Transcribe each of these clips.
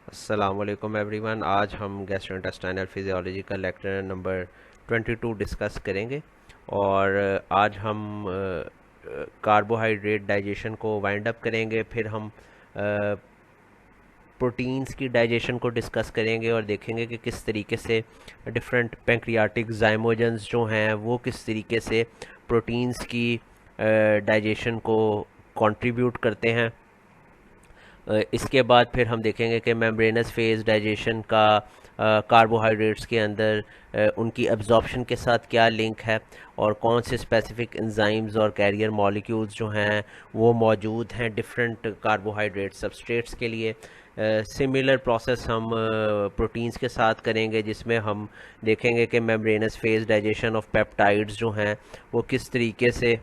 अस्सलामुअलैकुम एवरीवन। आज हम गैस्ट्रोइंटेस्टाइनल फिजियोलॉजी का लेक्चर नंबर 22 डिस्कस करेंगे। और आज हम कार्बोहाइड्रेट डाइजेशन को वाइंड अप करेंगे। फिर हम प्रोटीन्स की डाइजेशन को डिस्कस करेंगे और देखेंगे कि किस तरीके से डिफरेंट पैंक्रियाटिक जाइमोजेंस जो हैं वो किस तरीके से प्रोटीन्स की डाइजेशन को कंट्रीब्यूट करते हैं। इसके बाद फिर हम देखेंगे कि मेम्ब्रेनस फेज डाइजेशन का कार्बोहाइड्रेट्स के अंदर उनकी एब्जॉर्प्शन के साथ क्या लिंक है और कौन से स्पेसिफिक एंजाइम्स और कैरियर मॉलिक्यूल्स जो हैं वो मौजूद हैं डिफरेंट कार्बोहाइड्रेट सबस्ट्रेट्स के लिए। सिमिलर प्रोसेस हम प्रोटीन्स के साथ करेंगे, जिसमें हम देखेंगे कि membranes phase digestion of peptides जो हैं वो किस तरीके से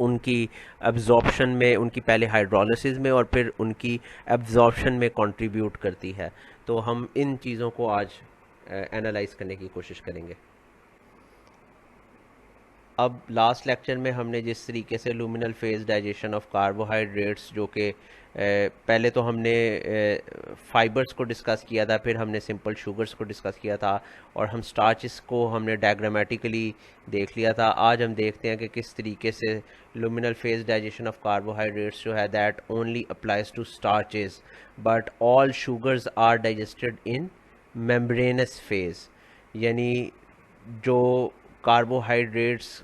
उनकी एब्जॉर्प्शन में, उनकी पहले हाइड्रोलिसिस में और फिर उनकी एब्जॉर्प्शन में कंट्रीब्यूट करती है। तो हम इन चीज़ों को आज एनालाइज करने की कोशिश करेंगे। अब लास्ट लेक्चर में हमने जिस तरीके से luminal phase digestion of carbohydrates, जो कि पहले तो हमने फाइबर्स को डिस्कस किया था, फिर हमने सिंपल शुगर्स को डिस्कस किया था और हम स्टार्चेस को हमने डायग्रामेटिकली देख लिया था। आज हम देखते हैं कि किस तरीके से luminal phase digestion of carbohydrates जो है that only applies to starches, but all sugars are digested in membranous phase. यानी जो कार्बोहाइड्रेट्स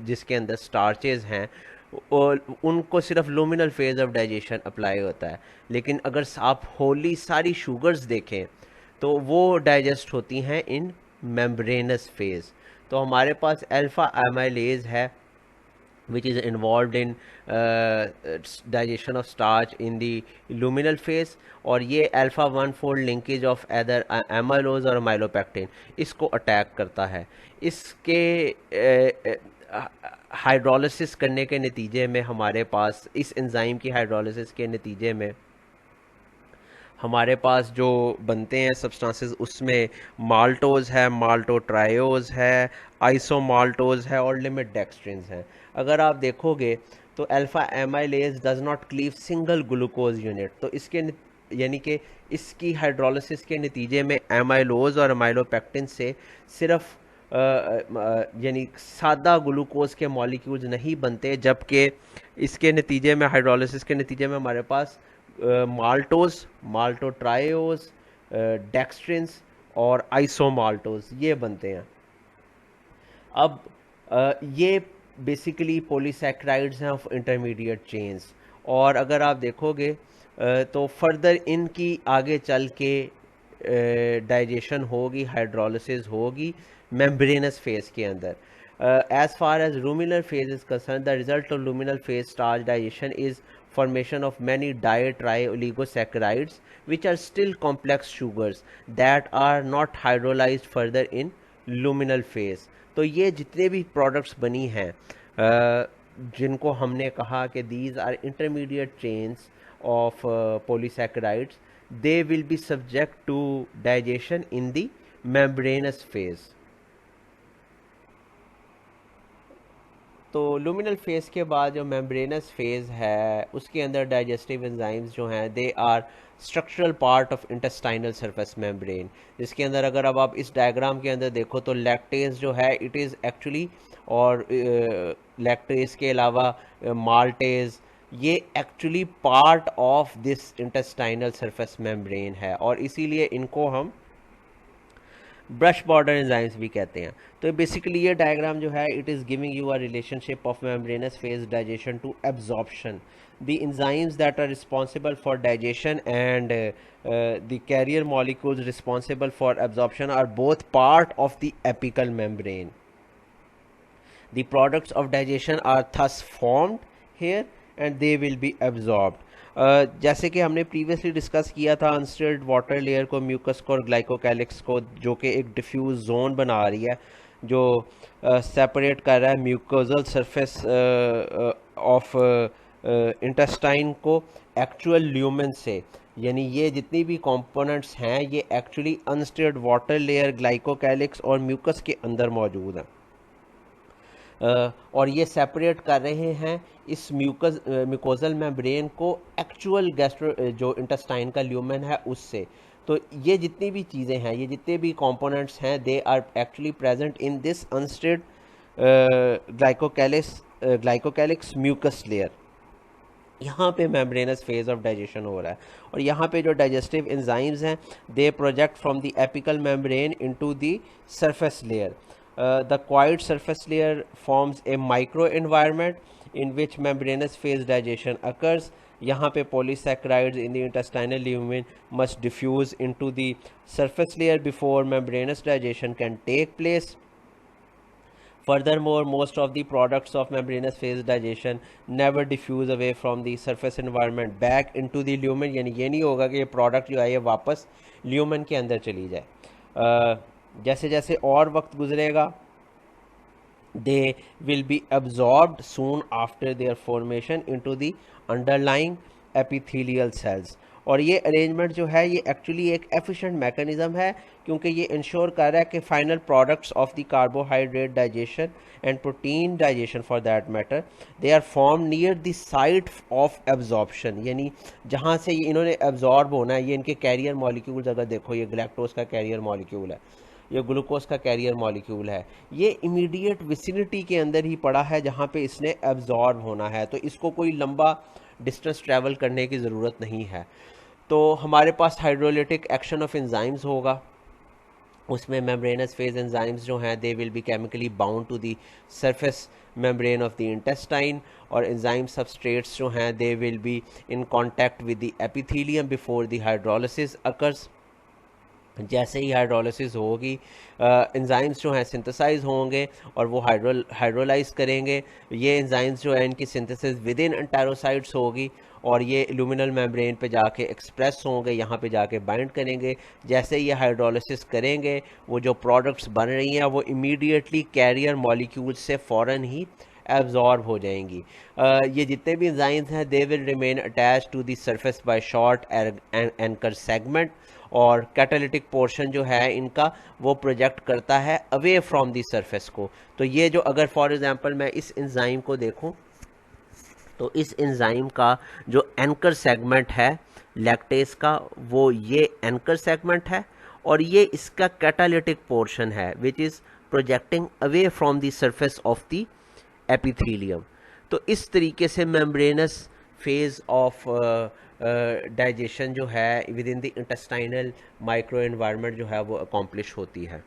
जिसके अंदर स्टार्चेज हैं और उनको सिर्फ लूमिनल फेज ऑफ डाइजेशन अप्लाई होता है। लेकिन अगर आप होली सारी शुगर्स देखें तो वो डाइजेस्ट होती हैं इन मेम्ब्रेनस फेज। तो हमारे पास अल्फा एमाइलेज है which is involved in digestion of starch in the luminal phase, और ये alpha one fold linkage of either amylose और माइलोपेक्टिन इसको अटैक करता है। इसके हाइड्रोलिसिस करने के नतीजे में हमारे पास, इस एंजाइम की हाइड्रोलिसिस के नतीजे में हमारे पास जो बनते हैं सब्सटेंसेस, उसमें माल्टोज है, माल्टोट्रायोज है, आइसोमाल्टोज है और लिमिट डेक्सट्रिन्स हैं। अगर आप देखोगे तो alpha amylase does not cleave single glucose unit, तो इसके यानी कि इसकी हाइड्रोलिसिस के नतीजे में एमाइलोज और अमाइलोपेक्टिन से सिर्फ यानी सादा ग्लूकोज के मॉलिक्यूल्स नहीं बनते, जबकि इसके नतीजे में, हाइड्रोलिसिस के नतीजे में हमारे पास माल्टोज, माल्टोट्रायोज, डेक्स्ट्रिन्स और आइसोमाल्टोज ये बनते हैं। अब ये बेसिकली पॉलीसैकेराइड्स हैं ऑफ इंटरमीडिएट चेन्स। और अगर आप देखोगे तो फर्दर इनकी आगे चल के डाइजेशन होगी, हाइड्रोलिसिस होगी मेम्ब्रेनस फेज के अंदर। As far as luminal phase is concerned, the result of luminal phase starch digestion is formation of many di-oligosaccharides, which are still complex sugars that are not hydrolyzed further in luminal phase. तो ये जितने भी products बनी हैं जिनको हमने कहा कि these are intermediate chains of polysaccharides, they will be subject to digestion in the membranous phase. तो लुमिनल फेज के बाद जो मेम्ब्रेनस फेज है उसके अंदर डाइजेस्टिव एंजाइम्स जो हैं they are structural part of intestinal surface membrane, जिसके अंदर अगर अब आप इस डायग्राम के अंदर देखो तो लैक्टेज जो है इट इज़ एक्चुअली, और लैक्टेज के अलावा माल्टेज, ये actually part of this intestinal surface membrane है और इसीलिए इनको हम ब्रश बॉर्डर एंजाइम्स भी कहते हैं। तो बेसिकली ये डायग्राम जो है it is giving you a relationship of membranous phase digestion to absorption. The enzymes that are responsible for digestion and the carrier molecules responsible for absorption are both part of the apical membrane. The products of digestion are thus formed here and they will be absorbed. जैसे कि हमने previously discuss किया था अनस्टिर्ड water layer को, mucus को और glycocalyx को, जो कि एक डिफ्यूज जोन बना रही है जो सेपरेट कर रहा है म्यूकोजल सरफेस ऑफ इंटेस्टाइन को एक्चुअल ल्यूमेन से। यानी ये जितनी भी कंपोनेंट्स हैं ये एक्चुअली अनस्टिर्ड वाटर लेयर, ग्लाइकोकैलिक्स और म्यूकस के अंदर मौजूद हैं। और ये सेपरेट कर रहे हैं इस म्यूकोजल मेम्ब्रेन को एक्चुअल गैस्ट्रो जो इंटेस्टाइन का ल्यूमेन है उससे। तो ये जितनी भी चीज़ें हैं, ये जितने भी कंपोनेंट्स हैं, they are actually present in this unstirred glycocalyx mucus layer. यहाँ पे मेम्ब्रेनस फेज ऑफ डाइजेशन हो रहा है, और यहाँ पे जो डाइजेस्टिव एंजाइम्स हैं they project from the apical membrane into the surface layer. The quiet surface layer forms a micro environment in which membranous phase digestion occurs. यहाँ पे polysaccharides in the intestinal lumen must diffuse into the surface layer before membranous digestion can take place. Furthermore, most of the products of membranous phase digestion never diffuse away from the surface environment back into the lumen। यानी ये नहीं होगा कि ये product जो है ये वापस ल्यूमन के अंदर चली जाए। जैसे जैसे और वक्त गुजरेगा they will be absorbed soon after their formation into the underlying epithelial cells। और ये अरेंजमेंट जो है ये एक्चुअली एक एफिशिएंट मैकेनिज्म है, क्योंकि ये इंश्योर कर रहा है कि final products of the carbohydrate digestion and protein digestion for that matter they are form near the site of absorption. यानी जहाँ से ये इन्होंने एब्जॉर्ब होना है, ये इनके कैरियर मॉलिक्यूल्स अगर देखो, ये ग्लैक्टोज का कैरियर मॉलिक्यूल है, ये ग्लूकोज का कैरियर मॉलिक्यूल है, ये इमीडिएट विसिनिटी के अंदर ही पड़ा है जहाँ पे इसने एब्जॉर्ब होना है, तो इसको कोई लंबा डिस्टेंस ट्रैवल करने की ज़रूरत नहीं है। तो हमारे पास हाइड्रोलिटिक एक्शन ऑफ एंजाइम्स होगा, उसमें मेम्ब्रेनस फेज एंजाइम्स जो हैं they will be chemically bound to the surface membrane of the intestine, और एंजाइम सबस्ट्रेट्स जो हैं they will be in contact with the epithelium before the hydrolysis occurs. जैसे ही hydrolysis होगी एंजाइम्स जो हैं सिंथेसाइज होंगे और वो हाइड्रोलाइज करेंगे। ये एंजाइम्स जो है इनकी सिंथेसिस विद इन एंटेरोसाइट्स होगी, और ये लुमिनल मेम्ब्रेन पे जाके एक्सप्रेस होंगे, यहाँ पे जाके बाइंड करेंगे। जैसे ये हाइड्रोलिसिस करेंगे वो जो प्रोडक्ट्स बन रही हैं वो इमीडिएटली कैरियर मॉलिक्यूल्स से फ़ौरन ही एब्जॉर्ब हो जाएंगी। ये जितने भी एंजाइम्स हैं they will remain attach to the surface by short anchor segment, और कैटालिटिक पोर्शन जो है इनका वो प्रोजेक्ट करता है अवे फ्रॉम द सरफेस को। तो ये जो अगर फॉर एग्जांपल मैं इस एंजाइम को देखूं, तो इस एंजाइम का जो एंकर सेगमेंट है लैक्टेज का, वो ये एंकर सेगमेंट है, और ये इसका कैटालिटिक पोर्शन है which is projecting away from the surface of the epithelium. तो इस तरीके से मेम्ब्रेनस फेज ऑफ डाइजेशन जो है with in the intestinal micro environment जो है वो अकॉम्प्लिश होती है।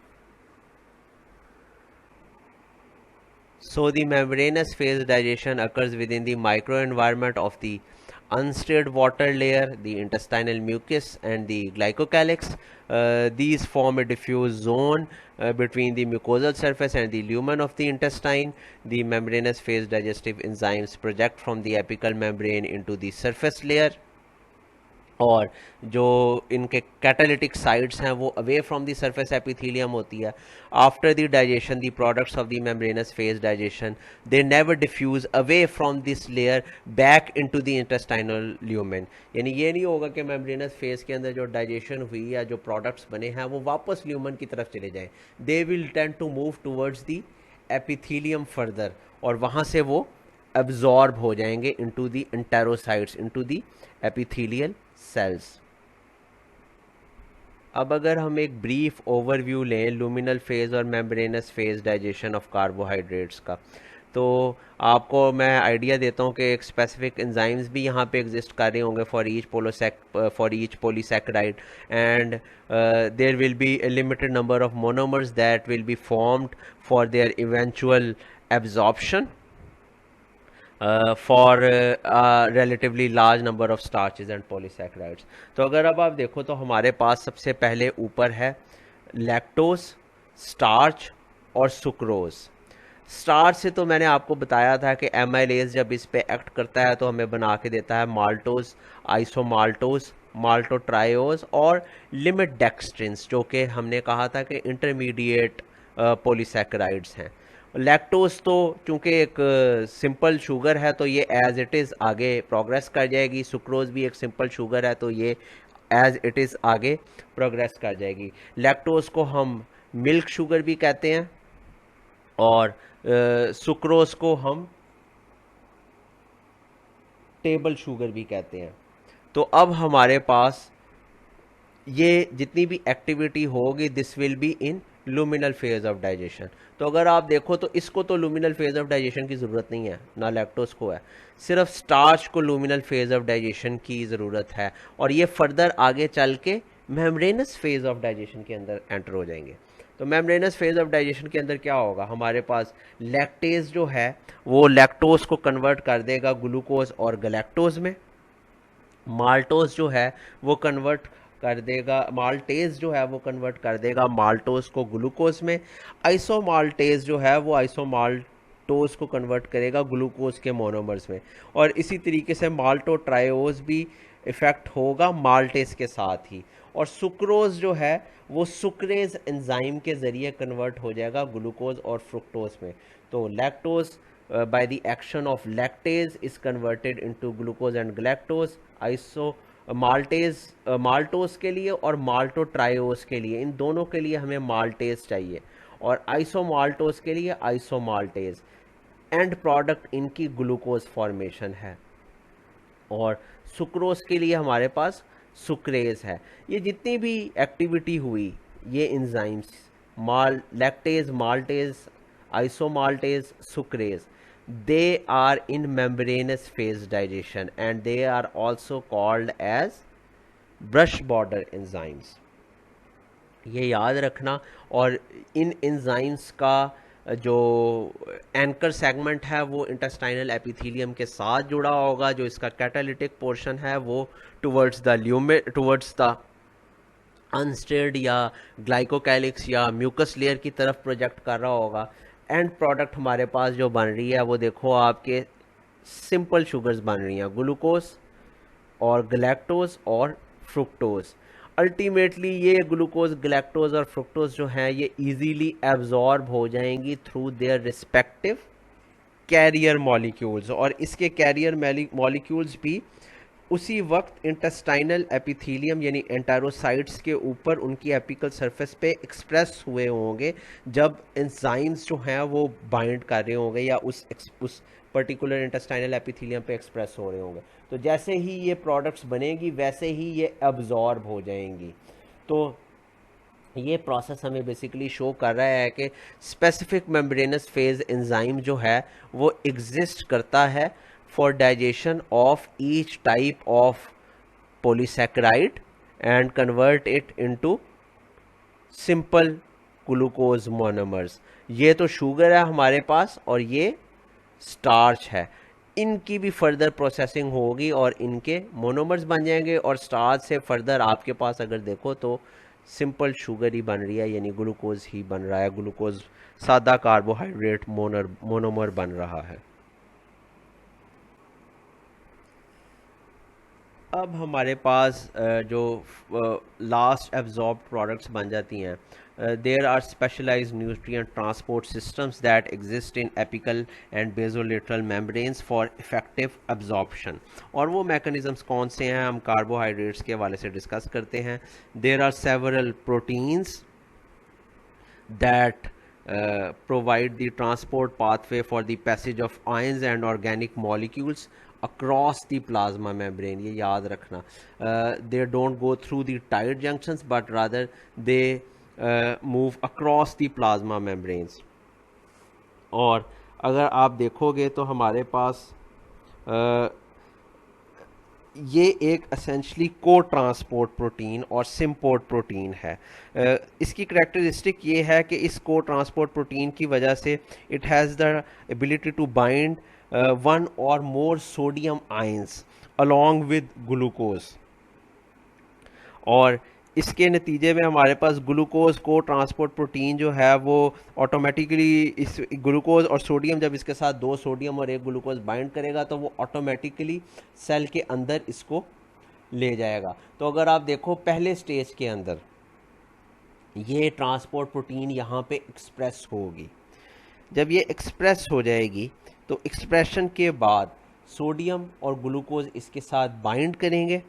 So the membranous phase digestion occurs within the microenvironment of the unstirred water layer, the intestinal mucus and the glycocalyx. These form a diffuse zone between the mucosal surface and the lumen of the intestine. The membranous phase digestive enzymes project from the apical membrane into the surface layer, और जो इनके catalytic sites हैं वो away from the surface epithelium होती है। After the digestion the products of the membranous phase digestion they never diffuse away from this layer back into the intestinal lumen. यानी ये नहीं होगा कि मेम्ब्रेनस फेज के अंदर जो डाइजेशन हुई या जो प्रोडक्ट्स बने हैं वो वापस ल्यूमेन की तरफ चले जाएँ। They will tend to move towards the epithelium further, और वहाँ से वो एब्जॉर्ब हो जाएंगे into the enterocytes, into the epithelial cells. अब अगर हम एक ब्रीफ ओवरव्यू लें लुमिनल फेज और membranous phase digestion of carbohydrates का, तो आपको मैं आइडिया देता हूँ कि एक स्पेसिफिक एंजाइम्स भी यहाँ पे एग्जिस्ट कर रहे होंगे for each polysaccharide, and there will be a limited number of monomers that will be formed for their eventual absorption for relatively large number of starches and polysaccharides। तो अगर अब आप देखो तो हमारे पास सबसे पहले ऊपर है लैक्टोज, स्टार्च और सुक्रोज। स्टार्च से तो मैंने आपको बताया था कि एमाइलेज जब इस पे एक्ट करता है तो हमें बना के देता है माल्टोज, आइसोमाल्टोज, माल्टोट्रायोज और लिमिट डेक्स्ट्रिन्स, जो कि हमने कहा था कि इंटरमीडिएट पॉलीसैकेराइड्स हैं। लैक्टोज तो चूंकि एक सिंपल शुगर है तो ये एज इट इज़ आगे प्रोग्रेस कर जाएगी, सुक्रोज भी एक सिंपल शुगर है तो ये एज इट इज़ आगे प्रोग्रेस कर जाएगी। लैक्टोज को हम मिल्क शुगर भी कहते हैं, और सुक्रोज को हम टेबल शुगर भी कहते हैं। तो अब हमारे पास ये जितनी भी एक्टिविटी होगी this will be in luminal phase of digestion. तो अगर आप देखो तो इसको तो लुमिनल फेज ऑफ डाइजेशन की ज़रूरत नहीं है, ना लैक्टोज को है, सिर्फ स्टार्च को लुमिनल फेज ऑफ डाइजेशन की ज़रूरत है। और ये फर्दर आगे चल के मेम्ब्रेनस फेज ऑफ डाइजेशन के अंदर एंटर हो जाएंगे। तो मेम्ब्रेनस फेज ऑफ डाइजेशन के अंदर क्या होगा, हमारे पास लैक्टेज जो है वो लैक्टोज को कन्वर्ट कर देगा ग्लूकोज और गलैक्टोज में। माल्टोज जो है वो कन्वर्ट कर देगा, माल्टेज जो है वो कन्वर्ट कर देगा माल्टोज को ग्लूकोज में। आइसोमाल्टेज जो है वो आइसोमाल्टोज को कन्वर्ट करेगा ग्लूकोज के मोनोमर्स में। और इसी तरीके से माल्टोट्रायोज भी इफेक्ट होगा माल्टेज के साथ ही। और सुक्रोज जो है वो सुक्रेज एंजाइम के ज़रिए कन्वर्ट हो जाएगा ग्लूकोज और फ्रुक्टोज में। तो lactose by the action of lactase is converted into glucose and galactose। Iso maltase maltose के लिए और माल्टोट्रायोज के लिए, इन दोनों के लिए हमें माल्टेज चाहिए, और आइसोमाल्टोज के लिए आइसोमाल्टेज। एंड प्रोडक्ट इनकी ग्लूकोज फॉर्मेशन है। और सुक्रोज के लिए हमारे पास सुक्रेज है। ये जितनी भी एक्टिविटी हुई ये enzymes lactase, maltase, isomaltase, sucrase, they are in membranous phase digestion and they are also called as brush border enzymes। ये याद रखना। और इन एंजाइम्स का जो एंकर सेगमेंट है वो इंटेस्टाइनल एपिथेलियम के साथ जुड़ा होगा। जो इसका कैटालिटिक पोर्शन है वो टुवर्ड्स द अनस्टेर्ड या ग्लाइकोकैलिक्स या म्यूकस लेयर की तरफ प्रोजेक्ट कर रहा होगा। एंड प्रोडक्ट हमारे पास जो बन रही है वो देखो आपके सिंपल शुगर्स बन रही हैं, ग्लूकोज और गलैक्टोज और फ्रुक्टोज। अल्टीमेटली ये ग्लूकोज, गलैक्टोज और फ्रुक्टोज जो हैं ये इजीली एब्जॉर्ब हो जाएंगी through their respective carrier molecules. और इसके कैरियर मॉलिक्यूल्स भी उसी वक्त इंटेस्टाइनल एपिथेलियम यानी एंटेरोसाइट्स के ऊपर उनकी एपिकल सरफेस पे एक्सप्रेस हुए होंगे जब एंजाइम्स जो हैं वो बाइंड कर रहे होंगे या उस पर्टिकुलर इंटेस्टाइनल एपिथेलियम पे एक्सप्रेस हो रहे होंगे। तो जैसे ही ये प्रोडक्ट्स बनेगी वैसे ही ये एब्जॉर्ब हो जाएंगी। तो ये प्रोसेस हमें बेसिकली शो कर रहा है कि स्पेसिफिक मेम्ब्रेनस फेज एंजाइम जो है वो एग्जिस्ट करता है for digestion of each type of polysaccharide and convert it into simple glucose monomers। ये तो शुगर है हमारे पास और ये स्टार्च है। इनकी भी फर्दर प्रोसेसिंग होगी और इनके मोनोमर्स बन जाएंगे और स्टार्च से फर्दर आपके पास अगर देखो तो सिंपल शुगर ही बन रही है, यानी ग्लूकोज ही बन रहा है, ग्लूकोज सादा कार्बोहाइड्रेट मोनोमर बन रहा है। अब हमारे पास जो लास्ट एब्जॉर्ब प्रोडक्ट्स बन जाती हैं, there are specialized nutrient transport systems that exist in apical and basolateral membranes for effective absorption. और वो मैकेनिज्म्स कौन से हैं हम कार्बोहाइड्रेट्स के हवाले से डिस्कस करते हैं। There are several proteins that provide the transport pathway for the passage of ions and organic molecules across the plasma membrane। ये याद रखना, they don't go through the tight junctions but rather they move across the plasma membranes। और अगर आप देखोगे तो हमारे पास ये एक एसेंशली को ट्रांसपोर्ट प्रोटीन और सिम्पोर्ट प्रोटीन है। इसकी करेक्टरिस्टिक ये है कि इस को ट्रांसपोर्ट प्रोटीन की वजह से it has the ability to bind one or more sodium ions along with glucose. और इसके नतीजे में हमारे पास ग्लूकोज को ट्रांसपोर्ट प्रोटीन जो है वो ऑटोमेटिकली इस ग्लूकोज और सोडियम, जब इसके साथ दो सोडियम और एक ग्लूकोज बाइंड करेगा तो वो ऑटोमेटिकली सेल के अंदर इसको ले जाएगा। तो अगर आप देखो पहले स्टेज के अंदर ये ट्रांसपोर्ट प्रोटीन यहाँ पे एक्सप्रेस होगी। जब ये एक्सप्रेस हो जाएगी तो एक्सप्रेशन के बाद सोडियम और ग्लूकोज इसके साथ बाइंड करेंगे।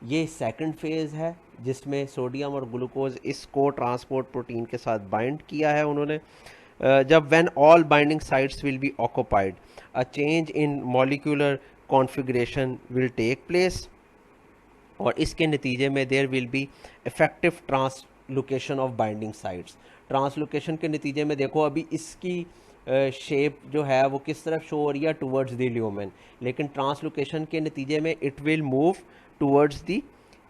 ये सेकंड फेज़ है जिसमें सोडियम और ग्लूकोज इस को ट्रांसपोर्ट प्रोटीन के साथ बाइंड किया है उन्होंने। जब when all binding sites will be occupied a change in molecular configuration will take place, और इसके नतीजे में there will be effective translocation of binding sites. Translocation के नतीजे में देखो अभी इसकी शेप जो है वो किस तरफ शो हो रही है, टुवर्ड्स द ल्यूमेन, लेकिन ट्रांसलोकेशन के नतीजे में it will move towards the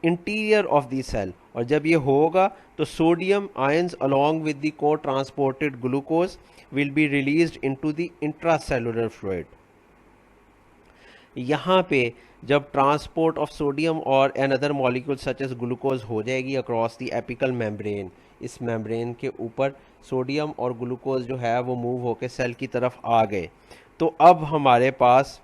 interior of the cell, और जब ये होगा तो sodium ions along with the cotransported glucose will be released into the intracellular fluid. यहाँ पे जब ट्रांसपोर्ट ऑफ सोडियम और another molecule such as glucose हो जाएगी अक्रॉस द एपिकल मेम्ब्रेन, इस मेम्ब्रेन के ऊपर सोडियम और ग्लूकोज जो है वो मूव होकर सेल की तरफ आ गए, तो अब हमारे पास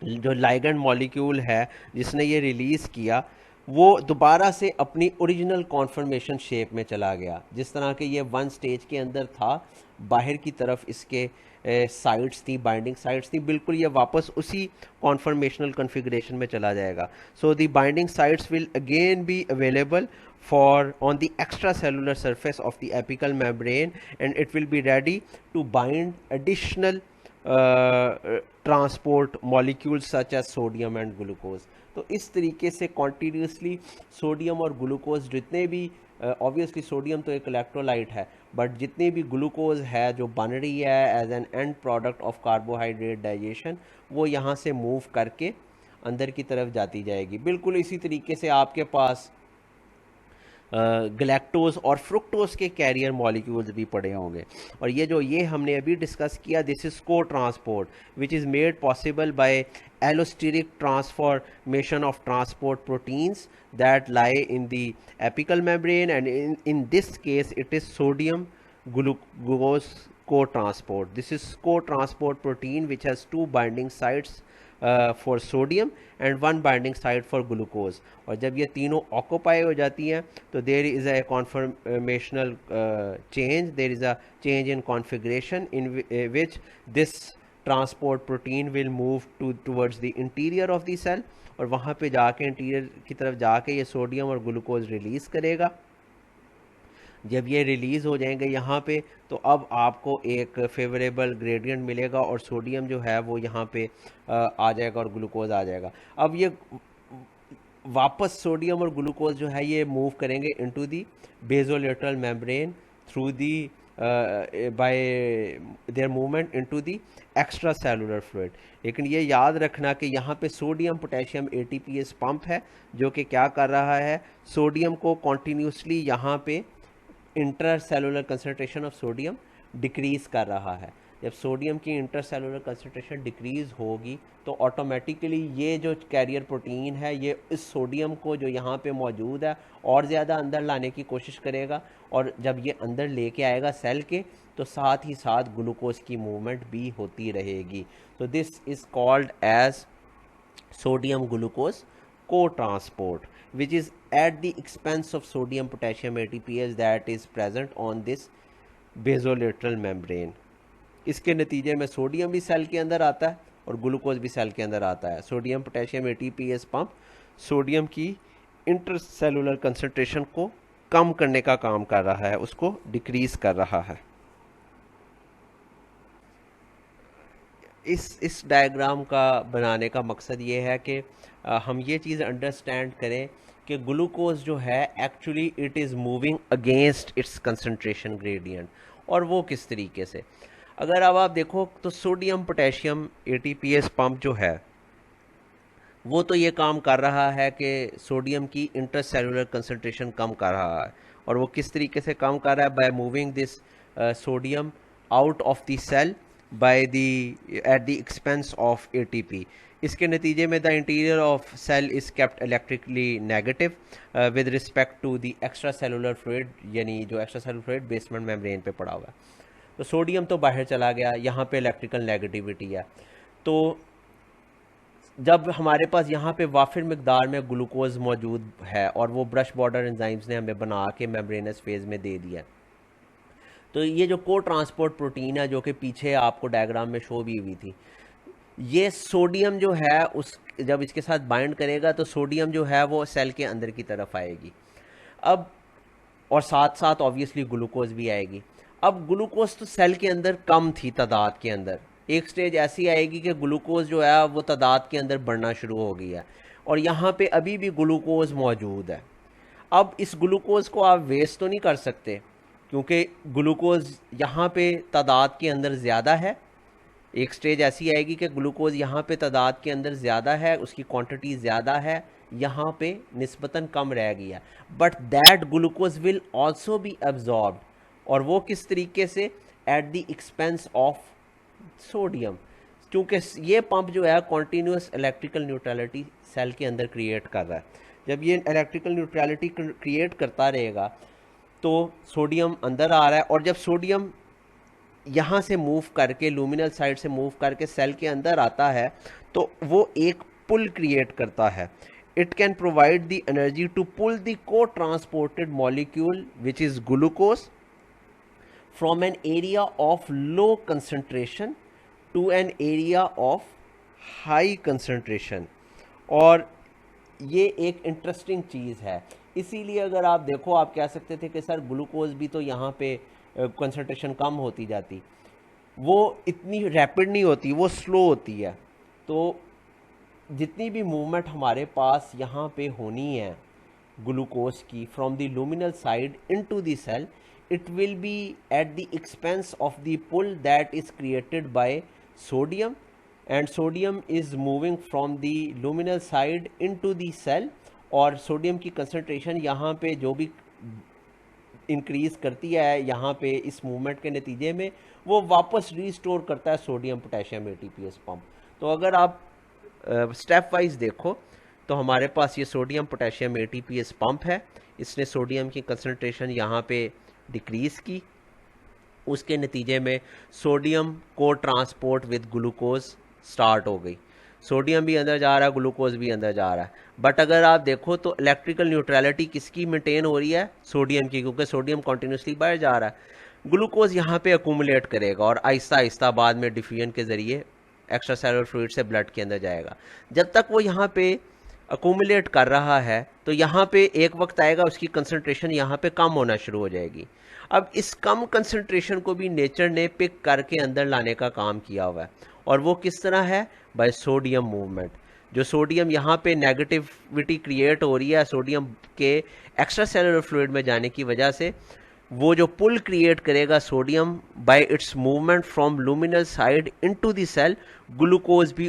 जो लाइगेंड मॉलिक्यूल है जिसने ये रिलीज़ किया वो दोबारा से अपनी ओरिजिनल कॉन्फर्मेशन शेप में चला गया। जिस तरह के ये वन स्टेज के अंदर था, बाहर की तरफ इसके साइड्स थी, बाइंडिंग साइड्स थी, बिल्कुल ये वापस उसी कॉन्फर्मेशनल कॉन्फ़िगरेशन में चला जाएगा। So the binding sides will again be available for on the extracellular surface of the apical membrane, and it will be ready to bind additional transport molecules such as sodium and glucose. तो इस तरीके से continuously sodium और glucose जितने भी obviously sodium तो एक electrolyte है, बट जितने भी ग्लूकोज है जो बन रही है as an end product of carbohydrate digestion, वो यहाँ से मूव करके अंदर की तरफ जाती जाएगी। बिल्कुल इसी तरीके से आपके पास गलैक्टोज और फ्रुक्टोज के कैरियर मॉलिक्यूल्स भी पड़े होंगे, और ये हमने अभी डिस्कस किया, दिस इज को transport which is made possible by allosteric transformation of transport proteins that lie in the apical membrane, and in this case it is sodium glucose co-transport. This is co-transport protein which has two binding sites for sodium and one binding site for glucose. और जब ये तीनों occupy हो जाती हैं तो there is a conformational change, there is a change in configuration in which this transport protein will move towards the interior of the cell, और वहाँ पे जाके इंटीरियर की तरफ जाके ये सोडियम और ग्लूकोज रिलीज़ करेगा। जब ये रिलीज़ हो जाएंगे यहाँ पे तो अब आपको एक फेवरेबल ग्रेडियंट मिलेगा और सोडियम जो है वो यहाँ पे आ जाएगा और ग्लूकोज आ जाएगा। अब ये वापस सोडियम और ग्लूकोज जो है ये मूव करेंगे into the basolateral membrane through the by their movement into the extra cellular fluid. लेकिन ये याद रखना कि यहाँ पे सोडियम पोटेशियम एटीपीएस पंप है जो कि क्या कर रहा है, सोडियम को कॉन्टीन्यूसली यहाँ पे intercellular concentration of sodium decrease कर रहा है। जब सोडियम की इंटरसेलुलर कंसंट्रेशन डिक्रीज होगी तो ऑटोमेटिकली ये जो कैरियर प्रोटीन है ये इस सोडियम को जो यहाँ पे मौजूद है और ज़्यादा अंदर लाने की कोशिश करेगा, और जब ये अंदर लेके आएगा सेल के तो साथ ही साथ ग्लूकोज की मूवमेंट भी होती रहेगी। तो this is called as sodium glucose co-transport, which is at the expense of sodium potassium ATPase that is present on this basolateral membrane. इसके नतीजे में सोडियम भी सेल के अंदर आता है और ग्लूकोज भी सेल के अंदर आता है। Sodium potassium ATPase pump sodium की इंटरसेलुलर कंसंट्रेशन को कम करने का काम कर रहा है, उसको डिक्रीज कर रहा है। इस डायग्राम का बनाने का मकसद ये है कि हम ये चीज़ अंडरस्टैंड करें कि ग्लूकोज जो है actually it is moving against it's concentration gradient, और वो किस तरीके से। अगर अब आप देखो तो सोडियम पोटेशियम एटीपीएस पंप जो है वो तो ये काम कर रहा है कि सोडियम की इंटरसेलुलर कंसंट्रेशन कम कर रहा है, और वो किस तरीके से कम कर रहा है, by moving this sodium out of the cell by the at the expense of ATP. इसके नतीजे में the interior of cell is kept electrically negative with respect to the extra cellular fluid, यानी जो extra cellular fluid basement membrane पे पड़ा हुआ है। तो सोडियम तो बाहर चला गया, यहाँ पे इलेक्ट्रिकल नेगेटिविटी है। तो जब हमारे पास यहाँ पे वाफिर मिकदार में ग्लूकोज मौजूद है और वो ब्रश बॉर्डर एंजाइम्स ने हमें बना के मेम्ब्रेनस फेज में दे दिया, तो ये जो को ट्रांसपोर्ट प्रोटीन है जो कि पीछे आपको डायग्राम में शो भी हुई थी, ये सोडियम जो है उस जब इसके साथ बाइंड करेगा तो सोडियम जो है वो सेल के अंदर की तरफ आएगी। अब और साथ साथ ऑब्वियसली ग्लूकोज भी आएगी। अब ग्लूकोज तो सेल के अंदर कम थी तादाद के अंदर, एक स्टेज ऐसी आएगी कि ग्लूकोज जो है वो तादाद के अंदर बढ़ना शुरू हो गई है, और यहाँ पे अभी भी ग्लूकोज मौजूद है। अब इस ग्लूकोज को आप वेस्ट तो नहीं कर सकते, क्योंकि ग्लूकोज यहाँ पे तादाद के अंदर ज़्यादा है। एक स्टेज ऐसी आएगी कि ग्लूकोज यहाँ पे तादाद के अंदर ज़्यादा है, उसकी क्वांटिटी ज़्यादा है, यहाँ पे निस्बतन कम रह गया, but that glucose will also be absorbed, और वो किस तरीके से, eight the expense of sodium, क्योंकि ये पंप जो है कॉन्टीन्यूस इलेक्ट्रिकल न्यूट्रलिटी सेल के अंदर क्रिएट कर रहा है। जब ये इलेक्ट्रिकल न्यूट्रलिटी क्रिएट करता रहेगा तो सोडियम अंदर आ रहा है, और जब सोडियम यहाँ से मूव करके लूमिनल साइड से मूव करके सेल के अंदर आता है तो वो एक पुल क्रिएट करता है। It can provide the energy to pull the cotransported molecule which is glucose from an area of low concentration to an area of high concentration. और ये एक इंटरेस्टिंग चीज़ है, इसीलिए अगर आप देखो, आप कह सकते थे कि सर ग्लूकोज भी तो यहाँ पे कंसंट्रेशन कम होती जाती, वो इतनी रैपिड नहीं होती, वो स्लो होती है। तो जितनी भी मूवमेंट हमारे पास यहाँ पे होनी है ग्लूकोज की from the luminal side into the cell, it will be at the expense of the pull that is created by sodium, and sodium is moving from the luminal side into the cell, और sodium की concentration यहाँ पे जो भी increase करती है यहाँ पे इस मूवमेंट के नतीजे में, वो वापस रीस्टोर करता है सोडियम पोटेशियम एटीपीएस पंप। तो अगर आप स्टेप वाइज देखो तो हमारे पास ये सोडियम पोटेशियम एटीपीएस पंप है, इसने सोडियम की कंसंट्रेशन यहाँ पे डिक्रीज़ की, उसके नतीजे में सोडियम को ट्रांसपोर्ट विद ग्लूकोज स्टार्ट हो गई, सोडियम भी अंदर जा रहा है, ग्लूकोज भी अंदर जा रहा है। बट अगर आप देखो तो इलेक्ट्रिकल न्यूट्रलिटी किसकी मेंटेन हो रही है, सोडियम की, क्योंकि सोडियम कॉन्टीन्यूसली बाहर जा रहा है। ग्लूकोज यहाँ पे अकूमुलेट करेगा और आहिस्ता आहिस्ता बाद में डिफ्यूजन के ज़रिए एक्स्ट्रा सेलुलर फ्लूइड से ब्लड के अंदर जाएगा। जब तक वो यहाँ पे अकूमुलेट कर रहा है तो यहाँ पे एक वक्त आएगा उसकी कंसंट्रेशन यहाँ पे कम होना शुरू हो जाएगी। अब इस कम कंसंट्रेशन को भी नेचर ने पिक करके अंदर लाने का काम किया हुआ है, और वो किस तरह है, बाय सोडियम मूवमेंट। जो सोडियम यहाँ पे नेगेटिविटी क्रिएट हो रही है सोडियम के एक्स्ट्रा सेलुलर फ्लूइड में जाने की वजह से, वो जो पुल क्रिएट करेगा sodium by its movement from luminal side into the cell, glucose भी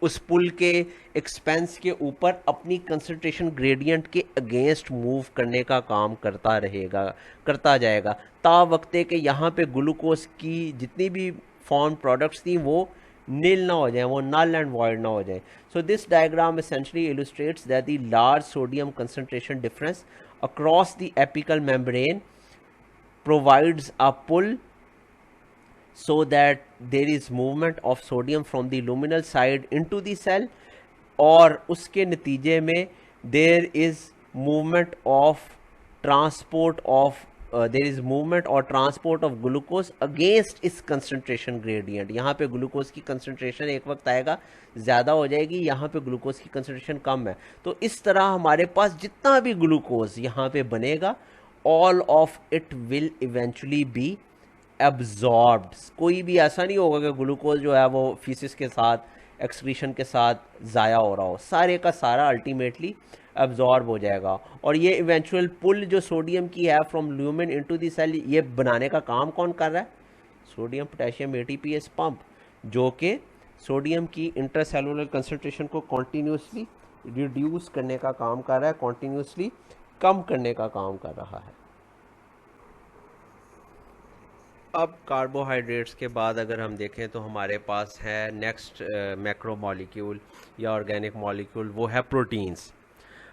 उस पुल के एक्सपेंस के ऊपर अपनी कंसंट्रेशन ग्रेडियंट के अगेंस्ट मूव करने का काम करता रहेगा, करता जाएगा, ता वक्ते के यहाँ पे ग्लूकोज की जितनी भी फॉर्म प्रोडक्ट्स थी वो नील ना हो जाए, वो नल एंड वॉइड ना हो जाए। So this diagram essentially illustrates that the large sodium concentration difference across the apical membrane provides a pull so that there is movement of sodium from the luminal side into the cell, और उसके नतीजे में there is movement of transport of there is movement और transport of glucose against its concentration gradient। यहाँ पे glucose की concentration एक वक्त आएगा ज़्यादा हो जाएगी, यहाँ पे ग्लूकोज की कंसंट्रेशन कम है। तो इस तरह हमारे पास जितना भी ग्लूकोज यहाँ पे बनेगा, all of it will eventually be absorbed. कोई भी ऐसा नहीं होगा कि ग्लूकोज जो है वो फीसिस के साथ एक्सक्रीशन के साथ ज़ाया हो रहा हो, सारे का सारा अल्टीमेटली एब्जॉर्ब हो जाएगा। और ये इवेंचुअल पुल जो सोडियम की है from lumen into the cell, ये बनाने का काम कौन कर रहा है, सोडियम पोटेशियम एटीपीएस पंप, जो कि सोडियम की इंटरसेलुलर कंसंट्रेशन को कॉन्टीन्यूसली रिड्यूस करने का काम कर रहा है, कॉन्टीन्यूसली कम करने का काम कर रहा है। अब कार्बोहाइड्रेट्स के बाद अगर हम देखें तो हमारे पास है नेक्स्ट मैक्रो मॉलिक्यूल या ऑर्गेनिक मॉलिक्यूल, वो है proteins.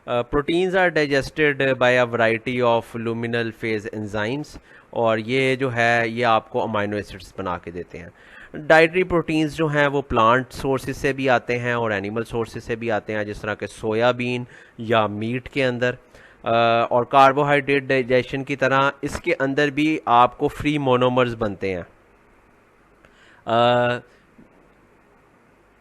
Proteins are digested by a variety of luminal phase enzymes, और ये जो है ये आपको अमाइनो एसिड्स बना के देते हैं। डाइटरी प्रोटीन्स जो हैं वो प्लांट सोर्सेज से भी आते हैं और एनिमल सोर्सेज से भी आते हैं, जिस तरह के सोयाबीन या मीट के अंदर। और कार्बोहाइड्रेट डाइजेशन की तरह इसके अंदर भी आपको फ्री मोनोमर्स बनते हैं।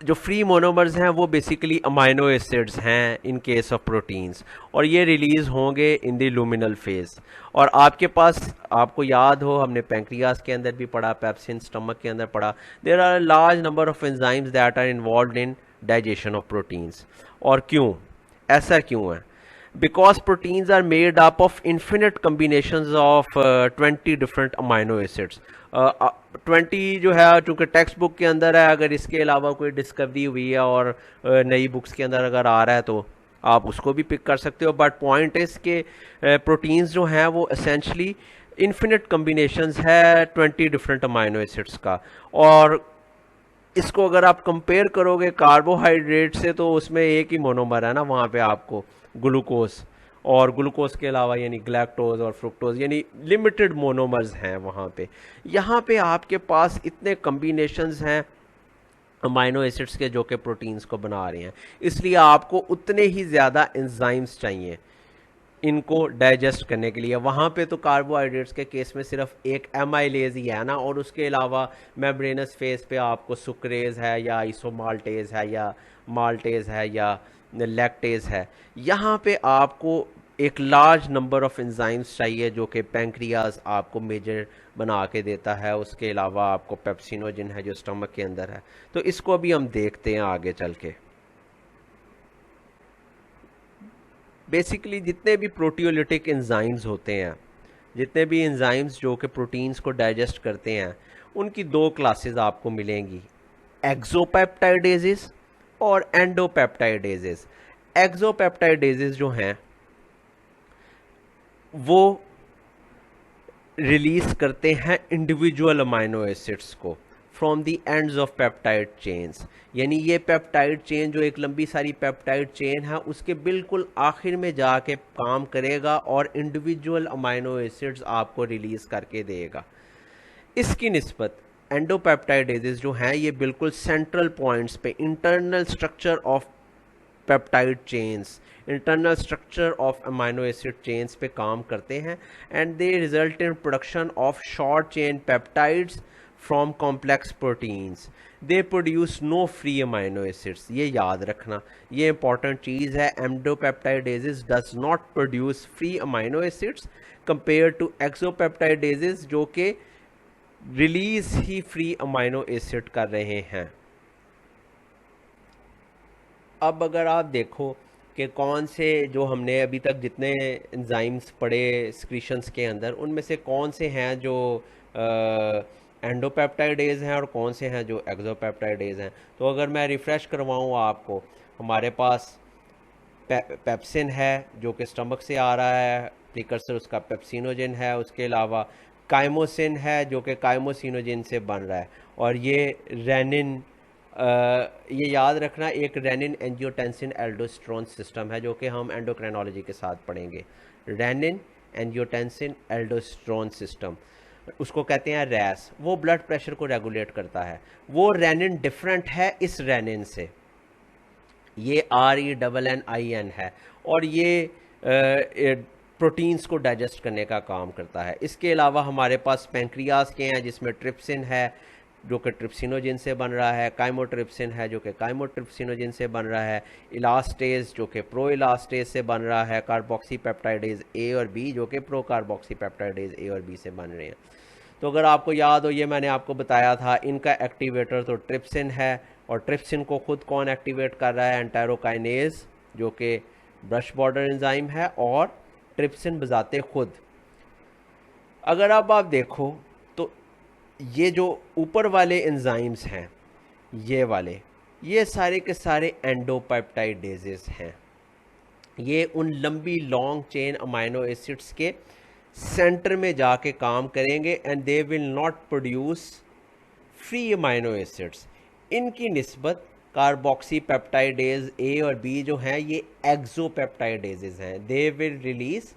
जो फ्री मोनोमर्स हैं वो बेसिकली अमाइनो एसिड्स हैं इन केस ऑफ प्रोटीन्स, और ये रिलीज होंगे इन द लूमिनल फेज। और आपके पास, आपको याद हो, हमने पैंक्रियास के अंदर भी पढ़ा, पेप्सिन स्टमक के अंदर पढ़ा, there are large number of enzymes that are involved in digestion of proteins. और क्यों, ऐसा क्यों है? because proteins are made up of infinite combinations of 20 different amino acids। 20 जो है चूंकि टेक्स्ट बुक के अंदर है, अगर इसके अलावा कोई डिस्कवरी हुई है और नई बुक्स के अंदर अगर आ रहा है तो आप उसको भी पिक कर सकते हो, बट पॉइंट इज के प्रोटीन्स जो हैं वो एसेंशली इन्फिनिट कम्बिनेशंस है 20 डिफरेंट अमाइनो एसिड्स का। और इसको अगर आप कंपेयर करोगे कार्बोहाइड्रेट से तो उसमें एक ही मोनोमर है ना वहाँ पे आपको, ग्लूकोज, और ग्लूकोज के अलावा यानी ग्लैक्टोज और फ्रुक्टोज, यानी लिमिटेड मोनोमर्स हैं वहाँ पे। यहाँ पे आपके पास इतने कम्बिनेशंस हैं अमाइनो एसिड्स के जो कि प्रोटीन्स को बना रहे हैं, इसलिए आपको उतने ही ज़्यादा एंजाइम्स चाहिए इनको डाइजेस्ट करने के लिए। वहाँ पे तो कार्बोहाइड्रेट्स के केस में सिर्फ एक एमाइलेज ही है ना, और उसके अलावा मेम्ब्रेनस फेस पे आपको सुक्रेज है या आइसोमाल्टेज है या माल्टेज है या लैक्टेज है। यहाँ पे आपको एक लार्ज नंबर ऑफ एंजाइम्स चाहिए जो कि पैंक्रियाज आपको मेजर बना के देता है। उसके अलावा आपको पेप्सिनोजिन है जो स्टमक के अंदर है। तो इसको भी हम देखते हैं आगे चल के। बेसिकली जितने भी प्रोटियोलिटिक एंजाइम्स होते हैं, जितने भी एंजाइम्स जो कि प्रोटीन्स को डाइजेस्ट करते हैं, उनकी दो क्लासेस आपको मिलेंगी, एक्सोपेप्टाइडेजेस और एंडोपेप्टाइडेजेस। एक्सोपेप्टाइडेजेस जो हैं वो रिलीज करते हैं इंडिविजुअल अमाइनो एसिड्स को from the ends of peptide chains, यानी ये पेप्टाइड चेन जो एक लंबी सारी पेप्टाइड चेन है उसके बिल्कुल आखिर में जाके काम करेगा और इंडिविजुअल अमाइनो एसिड्स आपको रिलीज करके देगा। इसकी निस्बत एंडोपेप्टाइडेजेस जो हैं ये बिल्कुल सेंट्रल पॉइंट्स पे internal structure of peptide chains, internal structure of amino acid chains पे काम करते हैं, and they result in production of short chain peptides from complex proteins. They produce no free amino acids. ये याद रखना, ये important चीज़ है। Endopeptidases does not produce free amino acids compare to एक्सोपेप्टाइडेजेस जो कि रिलीज ही फ्री अमाइनो एसिड कर रहे हैं। अब अगर आप देखो कि कौन से, जो हमने अभी तक जितने एंजाइम्स पढ़े एक्सक्रीशंस के अंदर, उनमें से कौन से हैं जो एंडोपेप्टाइडेज हैं और कौन से हैं जो एक्सोपेप्टाइडेज हैं, तो अगर मैं रिफ़्रेश करवाऊँ आपको, हमारे पास पेप्सिन है जो कि स्टमक से आ रहा है, प्रिकर्सर उसका पेप्सिनोजिन है। उसके अलावा काइमोसिन है जो कि काइमोसिनोजिन से बन रहा है, और ये रेनिन, ये याद रखना, एक रेनिन एंजियोटेंसिन एल्डोस्टेरोन सिस्टम है जो कि हम एंडोक्राइनोलॉजी के साथ पढ़ेंगे। रेनिन एंजियोटेंसिन एल्डोस्टेरोन सिस्टम, उसको कहते हैं रैस। वो ब्लड प्रेशर को रेगुलेट करता है। वो रेनिन डिफरेंट है इस रेनिन से, ये RENNIN है, और ये प्रोटीन्स को डाइजेस्ट करने का काम करता है। इसके अलावा हमारे पास पैंक्रियाज के हैं जिसमें ट्रिप्सिन है जो कि ट्रिप्सिनोजिन से बन रहा है, काइमोट्रिप्सिन है जो कि काइमोट्रिप्सिनोजिन से बन रहा है, इलास्टेज जो कि प्रो इलास्टेज से बन रहा है, कार्बोक्सी पेप्टाइडेज ए और बी जो कि प्रो कार्बोक्सी पेप्टाइडेज ए और बी से बन रहे हैं। तो अगर आपको याद हो, ये मैंने आपको बताया था, इनका एक्टिवेटर तो ट्रिप्सिन है, और ट्रिप्सिन को खुद कौन एक्टिवेट कर रहा है? एंटायरोकाइनेज जो कि ब्रश बॉर्डर एंजाइम है, और ट्रिप्सिन बजाते खुद। अगर अब आप देखो तो ये जो ऊपर वाले एंजाइम्स हैं, ये वाले, ये सारे के सारे एंडोपेप्टाइडेजेस हैं। ये उन लंबी लॉन्ग चेन अमाइनो एसिड्स के सेंटर में जाके काम करेंगे, and they will not produce free amino acids. इनकी निस्बत कार्बोक्सी पेप्टाइडेज ए और बी जो हैं ये एक्सोपेप्टाइडेजेस हैं। They will release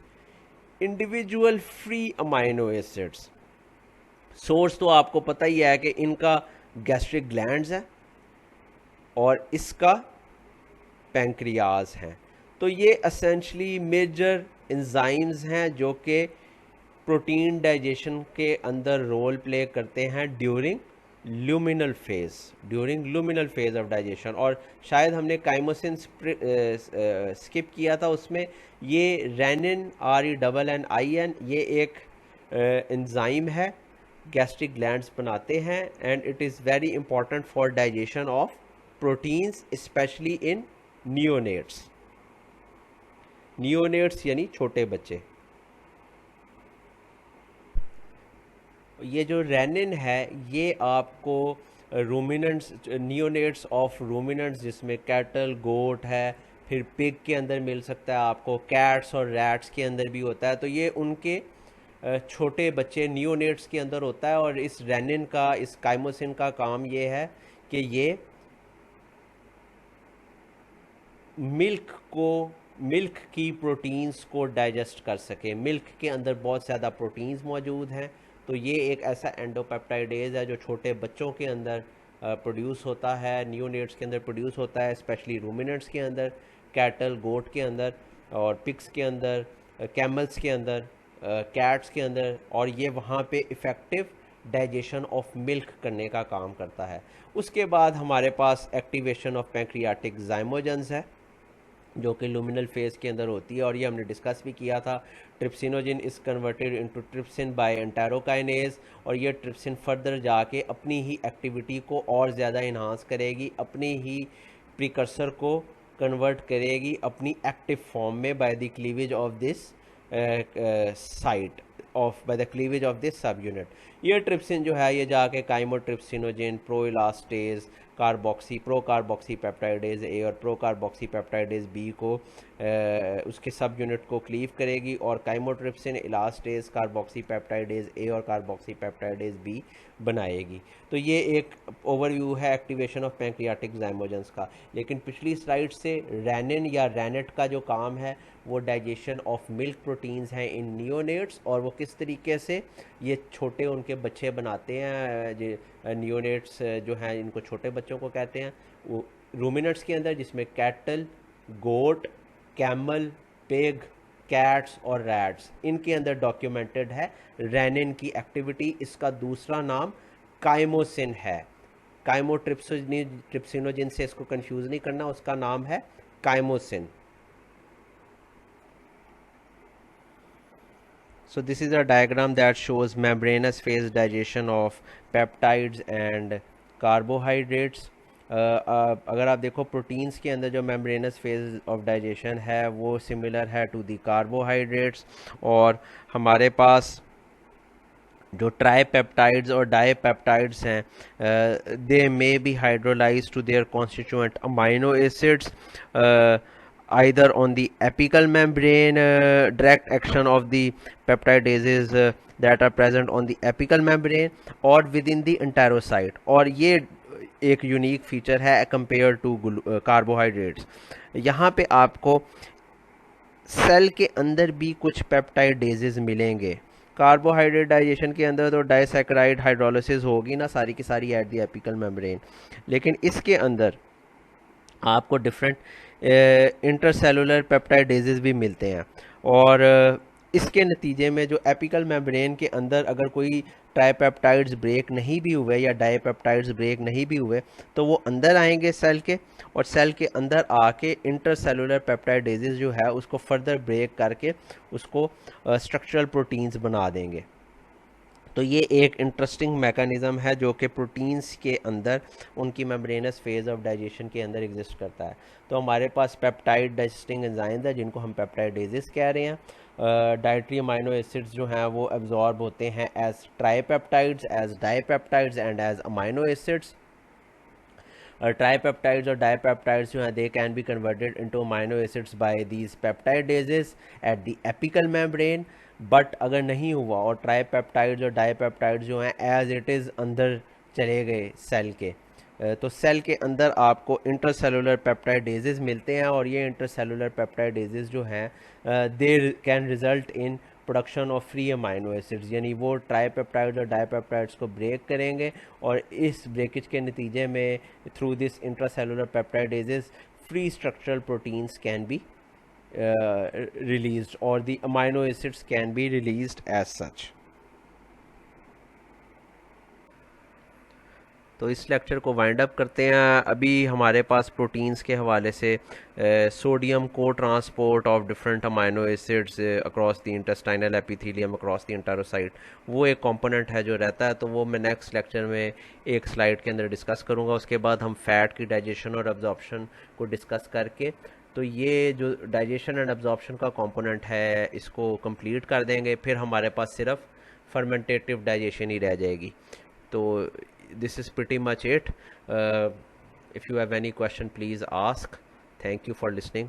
individual free amino acids. Source तो आपको पता ही है कि इनका गैस्ट्रिक ग्लैंड्स है और इसका पैंक्रियाज है। तो ये एसेंशली मेजर एंजाइम्स हैं जो कि प्रोटीन डाइजेशन के अंदर रोल प्ले करते हैं during luminal phase, during luminal phase of digestion. और शायद हमने काइमोसिन स्किप किया था, उसमें ये रेनिन, RENNIN, ये एक एंजाइम है, गैस्ट्रिक ग्लैंड्स बनाते हैं, and it is very important for digestion of proteins, specially in neonates. Neonates यानी छोटे बच्चे। ये जो रेनिन है ये आपको रूमिनेंट्स, नियोनेट्स ऑफ रूमिनेंट्स, जिसमें कैटल, गोट है, फिर पिग के अंदर मिल सकता है आपको, कैट्स और रैट्स के अंदर भी होता है। तो ये उनके छोटे बच्चे नियोनेट्स के अंदर होता है। और इस रेनिन का, इस काइमोसिन का काम ये है कि ये मिल्क को, मिल्क की प्रोटीन्स को डाइजेस्ट कर सके। मिल्क के अंदर बहुत ज़्यादा प्रोटीन्स मौजूद हैं, तो ये एक ऐसा एंडोपेप्टाइडेज है जो छोटे बच्चों के अंदर प्रोड्यूस होता है, नियोनेट्स के अंदर प्रोड्यूस होता है, स्पेशली रूमिनेंट्स के अंदर, कैटल, गोट के अंदर, और पिग्स के अंदर, कैमल्स के अंदर, कैट्स के अंदर। और ये वहाँ पे इफ़ेक्टिव डाइजेशन ऑफ मिल्क करने का काम करता है। उसके बाद हमारे पास एक्टिवेशन ऑफ पैंक्रियाटिक ज़ाइमोजेंस है, जो कि लुमिनल फेज के अंदर होती है, और ये हमने डिस्कस भी किया था। Trypsinogen is converted into trypsin by enterokinase, और ये ट्रिप्सिन फर्दर जाके अपनी ही एक्टिविटी को और ज़्यादा इन्हांस करेगी, अपनी ही प्रिकर्सर को कन्वर्ट करेगी अपनी एक्टिव फॉर्म में by the cleavage of this site, of by the cleavage of this सब यूनिट। ये ट्रिप्सिन जो है ये जाके काइमोट्रिप्सिनोजिन, प्रोइलास्टेज, प्रो कार्बोक्सी पेप्टाइडेज ए और प्रो कार्बोक्सी पेप्टाइडेज बी को उसके सब यूनिट को क्लीव करेगी, और काइमोट्रिप्सिन, इलास्टेज, कार्बोक्सी पेप्टाइडेज ए और कार्बोक्सी पेप्टाइडेज बी बनाएगी। तो ये एक ओवरव्यू है एक्टिवेशन ऑफ पैंक्रियाटिक ज़ाइमोजेंस का। लेकिन पिछली स्लाइड से रेनिन या रेनेट का जो काम है वो डाइजेशन ऑफ मिल्क प्रोटीन्स हैं इन नियोनेट्स, और वो किस तरीके से ये छोटे उनके बच्चे बनाते हैं। नियोनेट्स जो हैं इनको छोटे बच्चों को कहते हैं, वो रूमिनेंट्स के अंदर, जिसमें कैटल, गोट, कैमल, पिग, कैट्स और रैट्स, इनके अंदर डॉक्यूमेंटेड है रेनिन की एक्टिविटी। इसका दूसरा नाम काइमोसिन है। ट्रिप्सिनोजिन से इसको कंफ्यूज नहीं करना, उसका नाम है chymosin. So this is a diagram that shows membranous phase digestion of peptides and carbohydrates. अगर आप देखो प्रोटीन्स के अंदर जो मेम्ब्रेनस फेज ऑफ डाइजेशन है वो सिमिलर है टू दी कार्बोहाइड्रेट्स। और हमारे पास जो ट्राईपेप्टाइड्स और डाईपेप्टाइड्स हैं, they may be hydrolyzed to their constituent amino acids either on the apical membrane, direct action of the peptidases that are present on the apical membrane, or within the enterocyte। और ये एक unique feature है compare to carbohydrates. यहाँ पे आपको cell के अंदर भी कुछ पेप्टाइडेजेस मिलेंगे। कार्बोहाइड्रेट डाइजेशन के अंदर तो डाइसैकेराइड हाइड्रोलिसिस होगी ना सारी की सारी एट द एपिकल मेम्ब्रेन, लेकिन इसके अंदर आपको डिफरेंट इंटरसेलुलर पेप्टाइडेजेस भी मिलते हैं। और इसके नतीजे में जो एपिकल मेम्ब्रेन के अंदर अगर कोई ट्राईपेप्टाइड्स ब्रेक नहीं भी हुए या डाईपेप्टाइड्स ब्रेक नहीं भी हुए, तो वो अंदर आएंगे सेल के, और सेल के अंदर आके इंटरसेलुलर पेप्टाइडेजेस जो है उसको फर्दर ब्रेक करके उसको स्ट्रक्चरल प्रोटीन्स बना देंगे। तो ये एक इंटरेस्टिंग मैकेनिज़्म है जो कि प्रोटीन्स के अंदर उनकी मेम्ब्रेनस फेज ऑफ डाइजेशन के अंदर एग्जिस्ट करता है। तो हमारे पास पेप्टाइड डाइजेस्टिंग एंजाइम्स है जिनको हम पेप्टाइडेजेस कह रहे हैं। डाइटरी अमाइनो एसिड्स जो हैं वो एब्जॉर्ब होते हैं as tripeptides, as dipeptides and as amino acids. Tripeptides और डाईपेप्टाइड्स जो हैं they can be converted into amino acids by these peptidases at the apical membrane. But अगर नहीं हुआ और ट्राईपेप्टाइड्स और डाईपेप्टाइड्स जो हैं एज इट इज़ अंदर चले गए सेल के, तो सेल के अंदर आपको इंटरसेलुलर पेप्टाइडेजेस मिलते हैं, और ये इंटरसेलुलर पेप्टाइडेजेस जो हैं they can result in production of free amino acids, यानी वो ट्राईपेप्टाइड्स और डाईपेप्टाइड्स को ब्रेक करेंगे, और इस ब्रेकेज के नतीजे में through this intracellular peptidases free structural proteins can be released, or the amino acids can be released as such. तो इस लेक्चर को वाइंड अप करते हैं। अभी हमारे पास प्रोटीन्स के हवाले से सोडियम को transport of different amino acids across the intestinal epithelium across the enterocyte, वो एक कंपोनेंट है जो रहता है, तो वो मैं नेक्स्ट लेक्चर में एक स्लाइड के अंदर डिस्कस करूँगा। उसके बाद हम फैट की डाइजेशन और एब्जॉर्प्शन को डिस्कस करके, तो ये जो डाइजेशन एंड एब्जॉर्प्शन का कंपोनेंट है इसको कंप्लीट कर देंगे। फिर हमारे पास सिर्फ फर्मेंटेटिव डाइजेशन ही रह जाएगी। तो this is pretty much it. If you have any question, please ask. Thank you for listening.